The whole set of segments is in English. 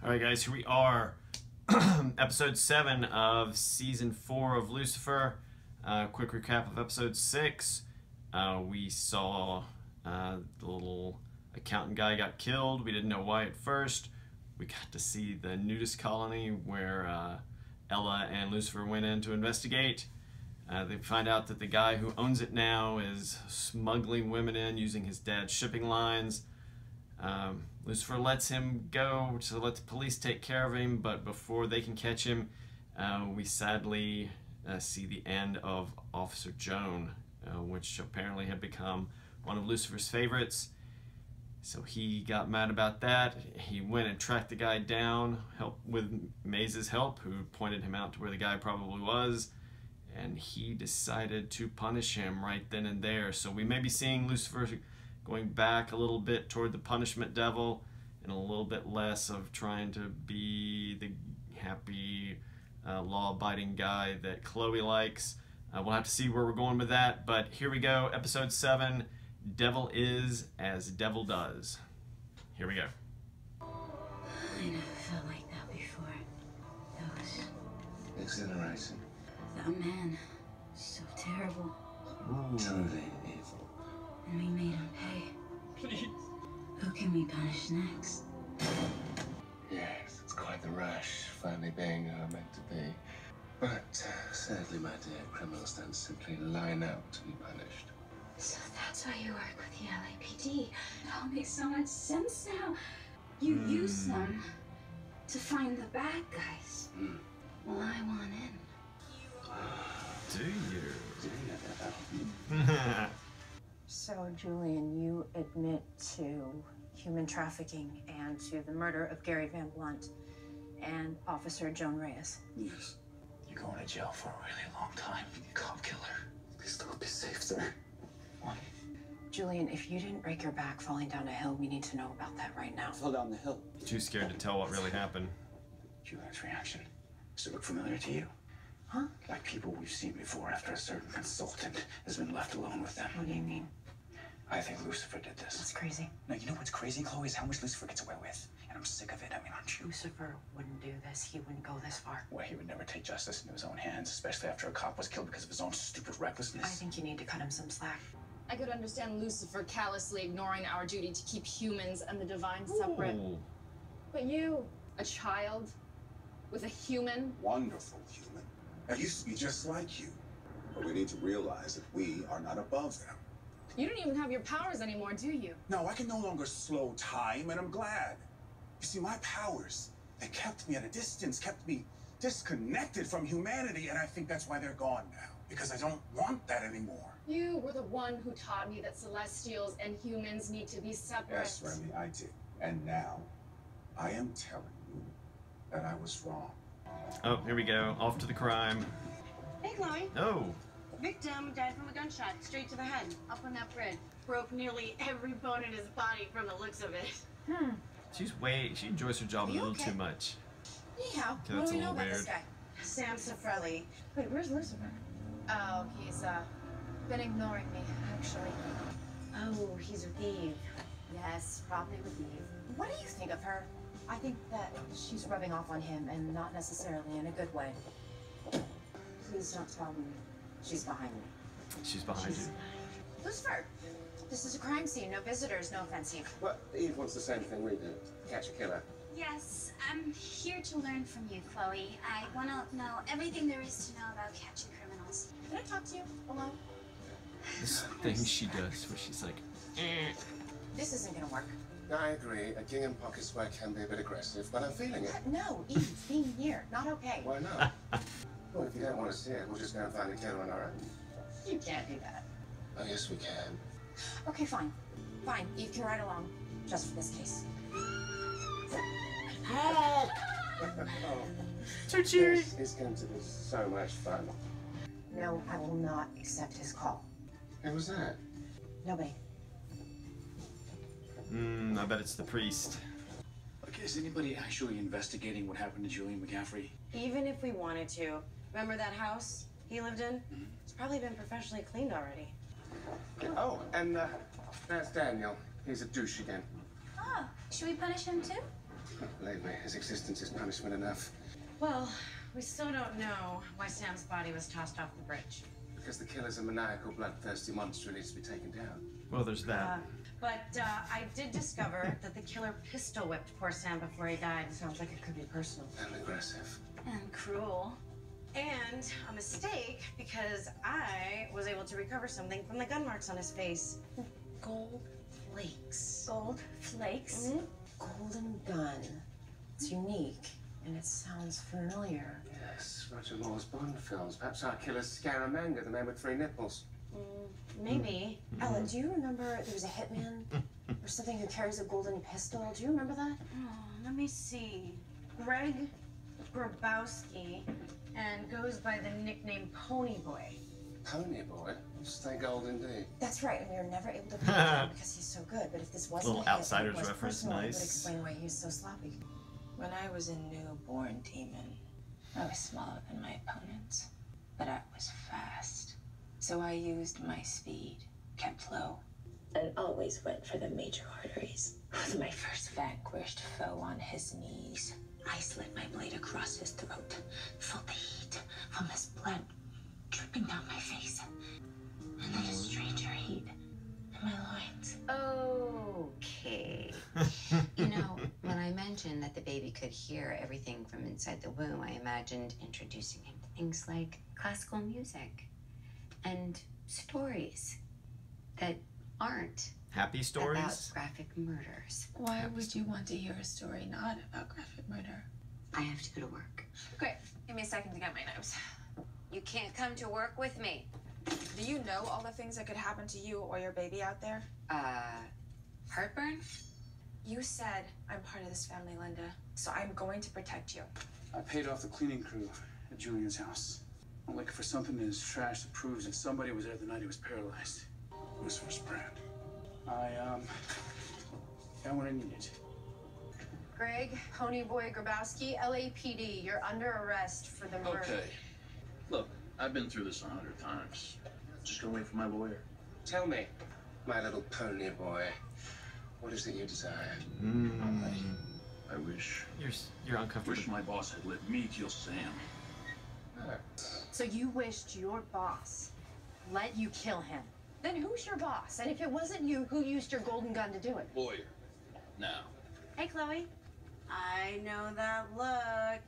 Alright guys, here we are. Episode 7 of Season 4 of Lucifer. Quick recap of Episode 6. We saw the little accountant guy got killed. We didn't know why at first. We got to see the nudist colony where Ella and Lucifer went in to investigate. They find out that the guy who owns it now is smuggling women in using his dad's shipping lines. Lucifer lets him go to let the police take care of him, but before they can catch him, we sadly see the end of Officer Joan, which apparently had become one of Lucifer's favorites. So he got mad about that. He went and tracked the guy down, with Maze's help, who pointed him out to where the guy probably was, and he decided to punish him right then and there. So we may be seeing Lucifer going back a little bit toward the punishment devil and a little bit less of trying to be the happy, law-abiding guy that Chloe likes. We'll have to see where we're going with that, but here we go. Episode 7, Devil Is as Devil Does. Here we go. I never felt like that before. That was exhilarating. that man. So terrible. Truly evil. And we made him pay. Please. Who can we punish next? Yes, it's quite the rush, finally being who I'm meant to be. But sadly, my dear, criminals don't simply line up to be punished. So that's why you work with the LAPD. It all makes so much sense now. You use them to find the bad guys. Well, I want in. Do you? So, Julian, you admit to human trafficking and to the murder of Gary Van Blunt and Officer Joan Reyes. Yes. You're going to jail for a really long time, you cop killer. Please don't be safe, sir. What? Julian, if you didn't break your back falling down a hill, we need to know about that right now. Fell down the hill. Too scared to tell what really happened. Julian's reaction. Does it look familiar to you? Huh? Like people we've seen before after a certain consultant has been left alone with them. What do you mean? I think Lucifer did this. That's crazy. Now, you know what's crazy, Chloe, is how much Lucifer gets away with. And I'm sick of it. I mean, aren't you? Lucifer wouldn't do this. He wouldn't go this far. Well, he would never take justice into his own hands, especially after a cop was killed because of his own stupid recklessness. I think you need to cut him some slack. I could understand Lucifer callously ignoring our duty to keep humans and the divine separate. Ooh. But you, a child, with a human? Wonderful human. I used to be just like you. But we need to realize that we are not above them. You don't even have your powers anymore, do you? No, I can no longer slow time, and I'm glad. You see, my powers, they kept me at a distance, kept me disconnected from humanity, and I think that's why they're gone now. Because I don't want that anymore. You were the one who taught me that celestials and humans need to be separate. Yes, Remy, I did. And now, I am telling you that I was wrong. Oh, here we go. Off to the crime. Hey, Chloe. Oh. Victim died from a gunshot, straight to the head, up on that bridge. Broke nearly every bone in his body from the looks of it. She enjoys her job a little too much. Anyhow, Okay, that's a little weird. guy? Sam Safrelli. Wait, where's Lucifer? Oh, he's, been ignoring me, actually. Oh, he's with Eve. Yes, probably with Eve. What do you think of her? I think that she's rubbing off on him, and not necessarily in a good way. Please don't tell me she's behind me. She's behind you. Lucifer, this is a crime scene. No visitors, no offense, Eve. Well, Eve wants the same thing we do. Catch a killer. Yes, I'm here to learn from you, Chloe. I want to know everything there is to know about catching criminals. Can I talk to you alone? This thing she does where she's like, This isn't gonna work. I agree. A king in pocket square can be a bit aggressive, but I'm feeling it. No, Eve, being here, not okay. Why not? Well, if you don't want to see it, we'll just go and find a killer on our own. You can't do that. Oh, yes, we can. Okay, fine. Fine, Eve can ride along, just for this case. Oh, too cheery. This is going to be so much fun. No, I will not accept his call. Who was that? Nobody. I bet it's the priest. Okay, is anybody actually investigating what happened to Julian McCaffrey? Even if we wanted to. Remember that house he lived in? It's probably been professionally cleaned already. Oh, and that's Daniel. He's a douche again. Oh, should we punish him too? Believe me, his existence is punishment enough. Well, we still don't know why Sam's body was tossed off the bridge. Because the killer's a maniacal, bloodthirsty monster who needs to be taken down. Well, there's that. But I did discover that the killer pistol whipped poor Sam before he died. Sounds like it could be personal. And aggressive. And cruel. And a mistake, because I was able to recover something from the gun marks on his face. Gold flakes. Gold flakes? Golden gun. It's unique, and it sounds familiar. Yes, Roger Moore's Bond films. Perhaps our killer's Scaramanga, the man with 3 nipples. Maybe. Ella, do you remember there was a hitman or something who carries a golden pistol? Do you remember that? Oh, let me see. Greg Grabowski, and goes by the nickname Pony Boy. Pony Boy? Stay gold indeed. That's right, and we were never able to put him because he's so good. But if this wasn't Little a hit, Outsiders it was reference, personal, it would nice. explain why he was so sloppy. When I was a newborn demon, I was smaller than my opponents, but I was fast. So I used my speed, kept low, and always went for the major arteries. With my first vanquished foe on his knees, I slid my blade across his throat, felt the heat from his blood dripping down my face, and then a stranger heat in my loins. Okay. You know, when I mentioned that the baby could hear everything from inside the womb, I imagined introducing him to things like classical music and stories that aren't Happy about stories? graphic murders. Why would you want to hear a story not about graphic murder? I have to go to work. Great. Give me a second to get my notes. You can't come to work with me. Do you know all the things that could happen to you or your baby out there? Heartburn? You said I'm part of this family, Linda, so I'm going to protect you. I paid off the cleaning crew at Julian's house. I'm looking for something in his trash that proves that somebody was there the night he was paralyzed. Lucifer's brand. I got what I needed. Greg Ponyboy Grabowski, LAPD. You're under arrest for the murder. Okay. Look, I've been through this 100 times. Just gonna wait for my lawyer. Tell me, my little pony boy, what is it you desire? I wish. You're uncomfortable. Wish my boss had let me kill Sam. So you wished your boss let you kill him. Then who's your boss? And if it wasn't you, who used your golden gun to do it? Lawyer. Now. Hey, Chloe. I know that look.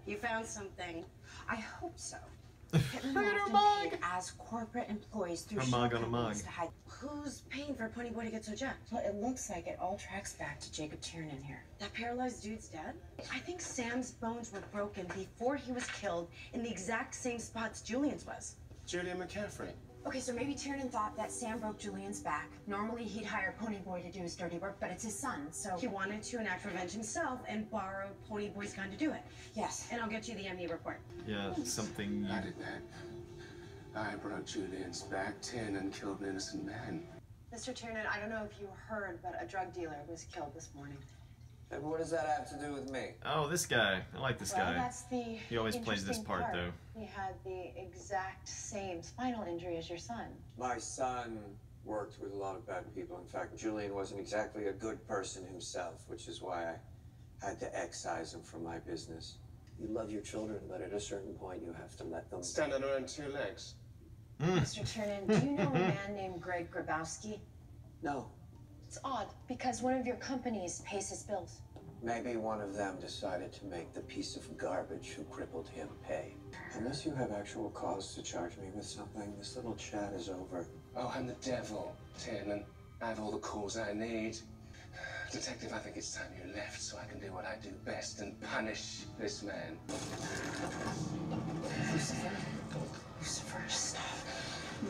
You found something. I hope so. Hitmen Look at her often mug. paid as corporate employees through Her shell mug on a mug. companies to hide. Who's paying for Ponyboy to get so jacked? Well, it looks like it all tracks back to Jacob Tiernan here. That paralyzed dude's dead? I think Sam's bones were broken before he was killed in the exact same spots Julian's was. Julian McCaffrey. Okay, so maybe Tiernan thought that Sam broke Julian's back. Normally, he'd hire Ponyboy to do his dirty work, but it's his son, so... He wanted to enact revenge himself and borrow Ponyboy's gun to do it. Yes. And I'll get you the ME report. Yeah, something. I did that. I broke Julian's back, and killed an innocent man. Mr. Tiernan, I don't know if you heard, but a drug dealer was killed this morning. And what does that have to do with me? Oh, this guy. I like this Well, guy. that's the He always plays this interesting part, though. He had the exact same spinal injury as your son. My son worked with a lot of bad people. In fact, Julian wasn't exactly a good person himself, which is why I had to excise him from my business. You love your children, but at a certain point you have to let them stand on their own 2 legs. Mr. Tiernan, do you know a man named Greg Grabowski? No. It's odd, because one of your companies pays his bills. Maybe one of them decided to make the piece of garbage who crippled him pay. Unless you have actual cause to charge me with something, this little chat is over. Oh, I'm the devil, Tiernan. I have all the calls I need. Detective, I think it's time you left so I can do what I do best and punish this man. Lucifer. Lucifer, stop.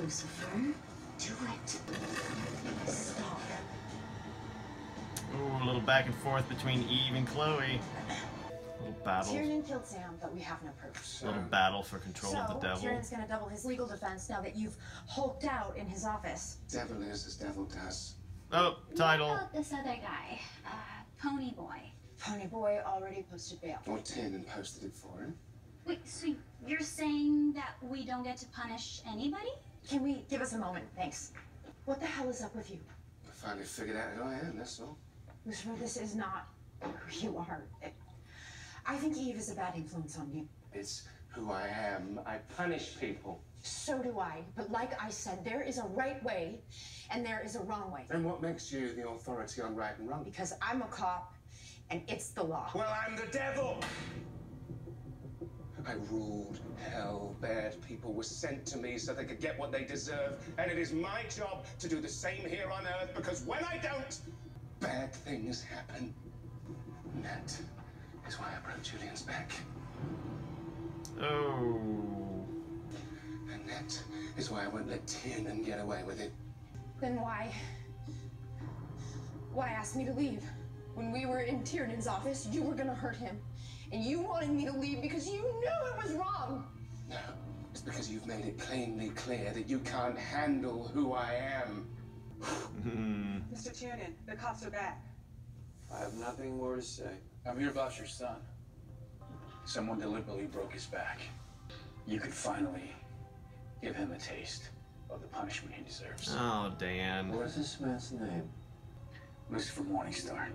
Lucifer, do it. Stop. Ooh, a little back and forth between Eve and Chloe. Little battle. Tiernan killed Sam, but we have no proof. Little battle for control of the devil. Tiernan's gonna double his legal defense now that you've hulked out in his office. Devil is as devil does. Oh, title. What about this other guy? Ponyboy. Ponyboy already posted bail. Or Tiernan posted it for him. Wait, so you're saying that we don't get to punish anybody? Can we give us a moment? Thanks. What the hell is up with you? I finally figured out who I am, that's all. Lucifer, this is not who you are. I think Eve is a bad influence on you. It's who I am. I punish people. So do I. But like I said, there is a right way and there is a wrong way. And what makes you the authority on right and wrong? Because I'm a cop and it's the law. Well, I'm the devil! I ruled hell. Bad people were sent to me so they could get what they deserve. And it is my job to do the same here on Earth, because when I don't, bad things happen. And that is why I broke Julian's back. Oh. And that is why I won't let Tiernan get away with it. Then why ask me to leave? When we were in Tiernan's office, you were gonna hurt him. And you wanted me to leave because you knew it was wrong. No, it's because you've made it plainly clear that you can't handle who I am. Mr. Tiernan, the cops are back. I have nothing more to say. I'm here about your son. Someone deliberately broke his back. You could finally give him a taste of the punishment he deserves. Oh, Dan. What is this man's name? Lucifer Morningstar.